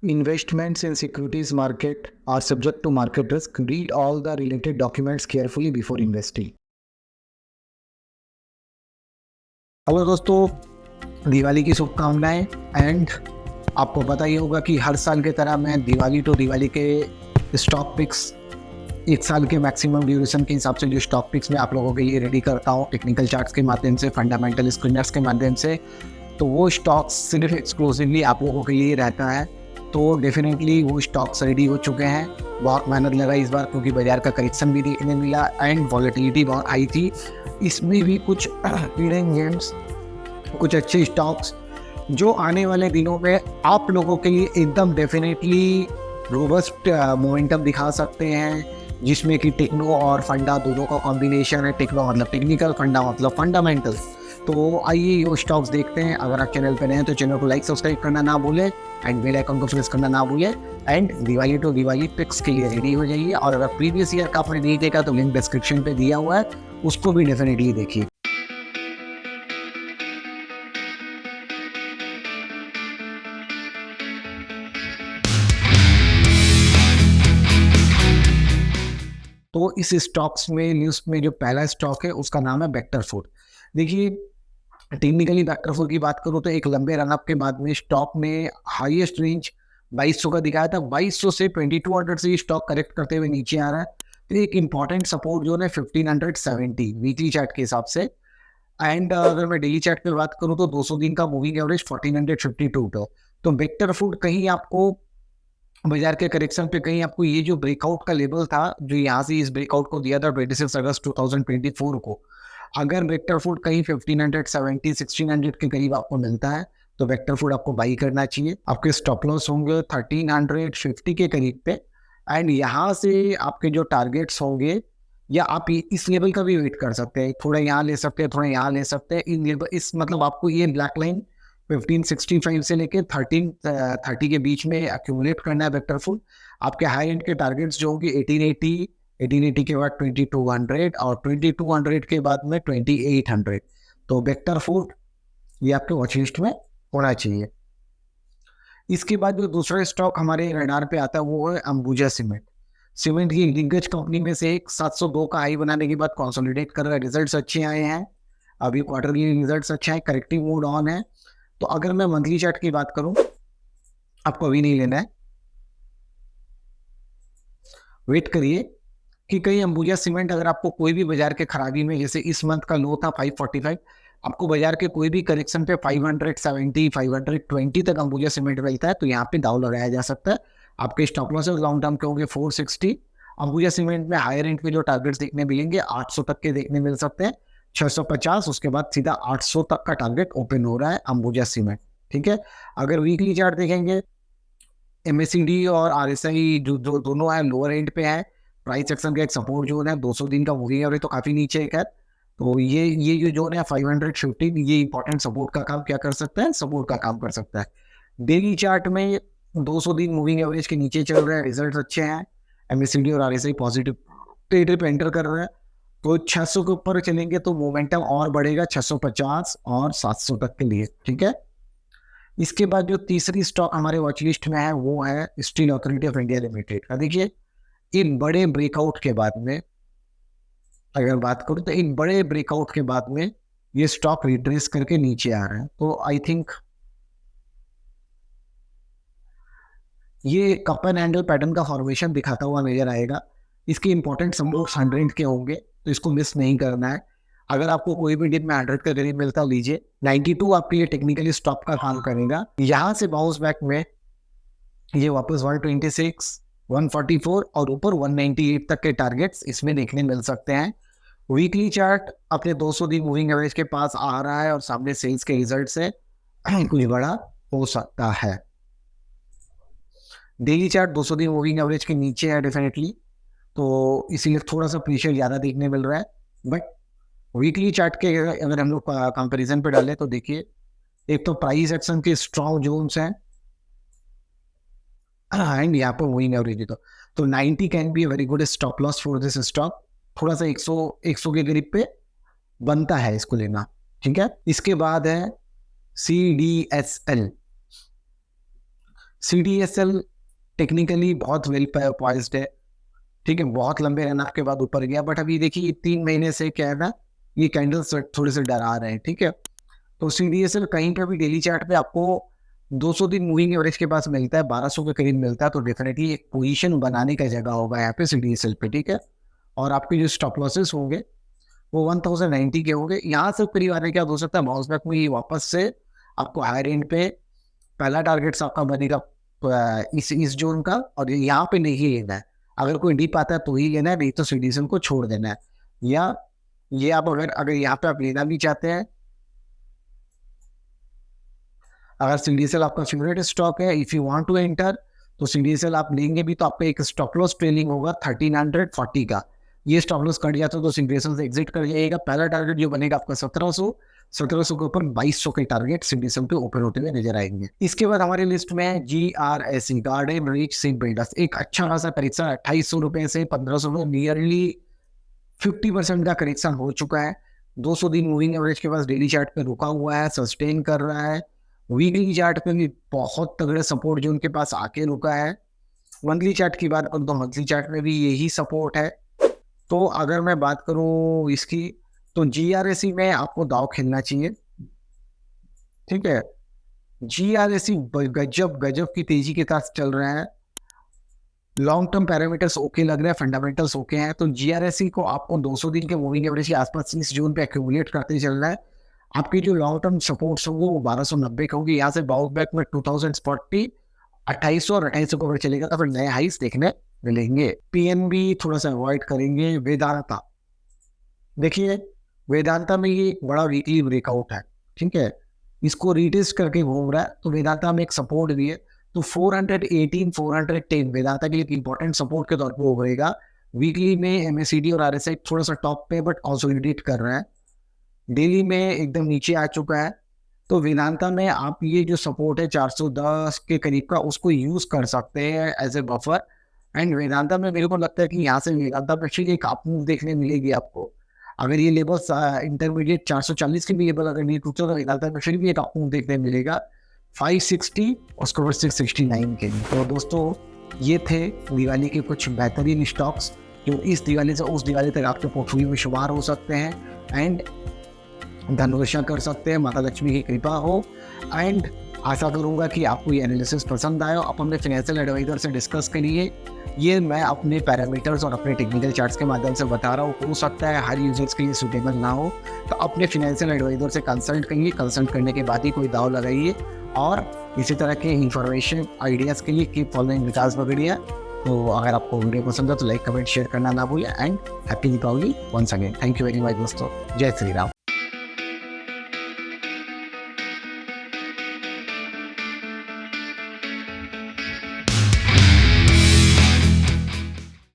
Investments in securities market are subject to market risk. Read all the related documents carefully before investing. Hello दोस्तों, दिवाली की शुभकामनाएं। And आपको पता ही होगा कि हर साल की तरह मैं दिवाली टू दिवाली के स्टॉक पिक्स एक साल के मैक्सिमम ड्यूरेशन के हिसाब से जो स्टॉक पिक्स मैं आप लोगों के लिए रेडी करता हूँ टेक्निकल चार्ट्स के माध्यम से, फंडामेंटल स्क्रीनर्स के माध्यम से, तो वो स्टॉक्स सिर्फ एक्सक्लूसिवली आप लोगों के लिए रहता है। तो डेफिनेटली वो स्टॉक्स रेडी हो चुके हैं। बहुत मेहनत लगा इस बार क्योंकि बाजार का करेक्शन भी देखने मिला एंड वॉलेटिलिटी बहुत हाई थी। इसमें भी कुछ हिडन गेम्स, कुछ अच्छे स्टॉक्स जो आने वाले दिनों में आप लोगों के लिए एकदम डेफिनेटली रोबस्ट मोमेंटम दिखा सकते हैं, जिसमें कि टेक्नो और फंडा दोनों का कॉम्बिनेशन है। टेक्नो मतलब टेक्निकल, फंडा मतलब फंडामेंटल। तो आइए वो स्टॉक्स देखते हैं। अगर आप चैनल पर नए हैं तो चैनल को लाइक सब्सक्राइब करना ना भूलें एंड बेल आइकन को प्रेस करना ना भूलें। And Diwali to Diwali picks के लिए रेडी हो जाइए। और अगर प्रीवियस ईयर का आपने नहीं देखा तो लिंक डिस्क्रिप्शन पे दिया हुआ है, उसको भी डेफिनेटली देखिए। तो इस स्टॉक्स में न्यूज़ में जो पहला स्टॉक है उसका नाम है वेक्टर फूड। देखिए, टेक्निकली वेक्टर फूड की बात करूँ तो एक लंबे रनअप के बाद में स्टॉक ने हाईएस्ट रेंज 2200 का दिखाया था। 2200 से 2200 से ये स्टॉक करेक्ट करते हुए नीचे आ रहा है। तो एक इंपॉर्टेंट सपोर्ट जो है 1570 वीकली चार्ट के हिसाब से। एंड अगर मैं डेली चार्ट की बात करूँ तो 200 दिन का मूविंग एवरेज 1452 था। तो वेक्टर फूड कहीं आपको बाजार के करेक्शन पे कहीं आपको ये जो ब्रेकआउट का लेवल था, जो यहाँ से इस ब्रेकआउट को दिया था 26 अगस्त 2024 को, अगर वेक्टर फूड कहीं 1570 1600 के करीब आपको मिलता है तो वेक्टर फूड आपको बाई करना चाहिए। आपके स्टॉप लॉस होंगे 1350 के करीब पे। एंड यहाँ से आपके जो टारगेट्स होंगे, या आप इस लेवल का भी वेट कर सकते हैं, थोड़ा यहाँ ले सकते हैं, थोड़ा यहाँ ले सकते हैं। इन लेवल इस मतलब आपको ये ब्लैक लाइन 1565 से लेके 1330 के बीच में एक्यूमुलेट करना है वेक्टर फूड। आपके हाई एंड के टारगेट्स जो होंगे 1880 के बाद 2200 और 2200 के बाद में 2800। तो वेक्टर फूड ये आपके वॉच लिस्ट में होना चाहिए। इसके बाद जो दूसरा स्टॉक हमारे रडार पे आता है वो है अंबुजा सीमेंट। सीमेंट की दिग्गज कंपनी में से एक 702 का हाई बनाने के बाद कंसोलिडेट कर रहा है। रिजल्ट्स अच्छे आए हैं, अभी क्वार्टरली रिजल्ट्स अच्छे हैं, करेक्टिव मोड ऑन है। तो अगर मैं मंथली चार्ट की बात करूं, आपको अभी नहीं लेना है, वेट करिए कि कहीं अंबुजा सीमेंट अगर आपको कोई भी बाजार के खराबी में, जैसे इस मंथ का लो था 545, आपको बाजार के कोई भी करेक्शन पे 570 520 तक अंबुजा सीमेंट मिलता है तो यहाँ पे दाव लगाया जा सकता है। आपके स्टॉप लॉसेस लॉन्ग टर्म के होंगे 460। अंबुजा सीमेंट में हायर रेंज पे जो टारगेट्स देखने मिलेंगे 800 तक के देखने मिल सकते हैं, 650, उसके बाद सीधा 800 तक का टारगेट ओपन हो रहा है अंबुजा सीमेंट। ठीक है। अगर वीकली चार्ट देखेंगे, एमएससीडी और आरएसआई जो दोनों है लोअर एंड पे है। प्राइस एक्शन का एक सपोर्ट जोन है 200 दिन का मूविंग एवरेज तो काफी नीचे है। खैर, तो ये जो जोन है 515, ये इंपॉर्टेंट सपोर्ट का काम क्या कर सकता है, सपोर्ट का काम कर सकता है। डेली चार्ट में 200 दिन मूविंग एवरेज के नीचे चल रहा है, रिजल्ट अच्छे हैं, एमएससीडी और आरएसआई पॉजिटिव टेरिटरी पे एंटर कर रहा है। तो 600 के ऊपर चलेंगे तो मोमेंटम और बढ़ेगा 650 और 700 तक के लिए। ठीक है। इसके बाद जो तीसरी स्टॉक हमारे वॉच लिस्ट में है वो है steel authority of India limited का। देखिए, एक बड़े ब्रेकआउट के बाद में अगर बात करूं तो एक बड़े ब्रेकआउट के बाद में ये स्टॉक रिट्रेस करके नीचे आ रहा है। तो आई थिंक ये कप एंड हैंडल पैटर्न का फॉर्मेशन दिखाता हुआ नजर आएगा। इसके इंपॉर्टेंट सपोर्ट्स 100 के होंगे तो इसको मिस नहीं करना है। अगर आपको कोई भी दिन में 100 का करीब मिलता है लीजिए। 92 आपके लिए टेक्निकली स्टॉप का काम करेगा। यहाँ से बाउंस बैक में ये वापस 126 144 और ऊपर 198 तक के टारगेट्स इसमें देखने मिल सकते हैं। वीकली चार्ट अपने 200 दिन मूविंग एवरेज के पास आ रहा है और सामने सेल्स के रिजल्ट से कुछ बड़ा हो सकता है। डेली चार्ट 200 दिन मूविंग एवरेज के नीचे है डेफिनेटली, तो इसीलिए थोड़ा सा प्रेशर ज़्यादा देखने मिल रहा है। बट वीकली चार्ट के अगर हम लोग कंपेरिजन पे डालें तो देखिए, एक तो प्राइस एक्शन के स्ट्रॉन्ग जोन्स हैं एंड यहाँ पर मूविंग एवरेज तो 90 can be a very good stop loss for this stock. थोड़ा सा 100 के करीब पे बनता है इसको लेना। ठीक है। इसके बाद है CDSL। CDSL टेक्निकली बहुत वेल पॉइज्ड है, ठीक है, बहुत लंबे रन के बाद ऊपर गया, बट अभी देखिए 3 महीने से क्या है ना, ये कैंडल्स थोड़े से डरा रहे हैं, ठीक है। तो CDSL कहीं पे भी डेली चार्ट पे आपको 200 दिन मूविंग एवरेज के पास मिलता है, 1200 के करीब मिलता है, तो डेफिनेटली एक पोजीशन बनाने का जगह होगा यहाँ पे CDSL पे, ठीक है। और आपके जो स्टॉप लॉसेस होंगे वो 1090 के होंगे। यहाँ से करीब आने के बाद हो सकता है बाउंस बैक में ये वापस से आपको हायर एंड पे पहला टारगेट आपका बनेगा इस जोन का, और यहाँ पे नहीं लेना है। अगर कोई डीप आता है तो ही लेना है, नहीं तो CDSL को छोड़ देना है। या ये आप अगर यहाँ पे आप लेना भी चाहते हैं, अगर CDSL आपका फेवरेट स्टॉक है, if you want to enter, तो CDSL आप लेंगे भी तो आपका एक स्टॉप लॉस ट्रेलिंग होगा 1340 का। ये स्टॉप लॉस कट जाता है तो CDSL से एग्जिट कर जाएगा। पहला टारगेट जो बनेगा आपका 1700 के ऊपर 2200 के टारगेट CDSL पे ओपन होते हुए नजर आएंगे। इसके बाद हमारी लिस्ट में है GRSE, garden reach ship builders. एक अच्छा खासा करेक्शन 2800 रुपए से 1500 रुपए, नियरली 50% का करेक्शन हो चुका है। 200 दिन मूविंग एवरेज के पास डेली चार्ट पे रुका हुआ है, सस्टेन कर रहा है। वीकली चार्ट पे भी बहुत तगड़े सपोर्ट जो उनके पास आके रुका है। मंथली चार्ट की बात करूँ तो मंथली चार्ट में भी यही सपोर्ट है। तो अगर मैं बात करूँ इसकी, तो GRSE में आपको दाव खेलना चाहिए, ठीक है। GRSE गजब की तेजी के साथ चल रहा है, लॉन्ग टर्म पैरामीटर्स ओके लग रहे हैं, फंडामेंटल्स ओके हैं। तो GRSE को आपको 200 दिन के मूविंग एवरेज के आसपास इस जोन पे एक्यूमुलेट करते चलना है। आपकी जो लॉन्ग टर्म सपोर्ट्स होंगे वो 1290 का होगी। यहाँ से बाउंस बैक में 2040, 2800 और 2800 को अगर चलेगा तो फिर नए हाइस देखने मिलेंगे। PNB थोड़ा सा अवॉइड करेंगे। वेदांता, देखिए वेदांता में ये एक बड़ा वीकली ब्रेकआउट है, ठीक है, इसको रिटेस्ट करके घूम रहा है, तो वेदांता में एक सपोर्ट भी है। तो 418, 410 वेदांता के लिए इंपॉर्टेंट सपोर्ट के तौर पर उभरेगा। वीकली में MACD और RSI थोड़ा सा टॉप पे बट कंसोलिडेट कर रहा है, डेली में एकदम नीचे आ चुका है। तो वेदांता में आप ये जो सपोर्ट है 410 के करीब का, उसको यूज कर सकते हैं as a buffer. And Vedanta में मेरे को लगता है कि यहाँ से वेदांता में फिर एक अप मूव देखने मिलेगी आपको। अगर ये लेवल इंटरमीडिएट 440 के भी लेवल अगर नहीं टूटता तो वेदांता में फिर भी एक अप मूव देखने मिलेगा 560, उसके ऊपर 669 के लिए। तो दोस्तों ये थे दिवाली के कुछ बेहतरीन स्टॉक्स जो इस दिवाली से उस दिवाली तक आपके पोर्टफोलियो में शुमार हो सकते हैं एंड धनवर्षा कर सकते हैं। माता लक्ष्मी की कृपा हो। एंड आशा करूंगा कि आपको ये एनालिसिस पसंद आया। आप अपने फाइनेंशियल एडवाइजर से डिस्कस करिए। ये मैं अपने पैरामीटर्स और अपने टेक्निकल चार्ट्स के माध्यम से बता रहा हूँ, हो सकता है हर यूजर्स के लिए सूटेबल ना हो, तो अपने फाइनेंशियल एडवाइजर से कंसल्ट करिए। कंसल्ट करने के बाद ही कोई दाव लगाइए। और इसी तरह के इंफॉर्मेशन आइडियाज़ के लिए कीप फॉलोइंग विकास बगड़िया। तो अगर आपको वीडियो पसंद है तो लाइक कमेंट शेयर करना ना भूलें। And happy Deepawali once again. Thank you very much दोस्तों। जय श्री राम।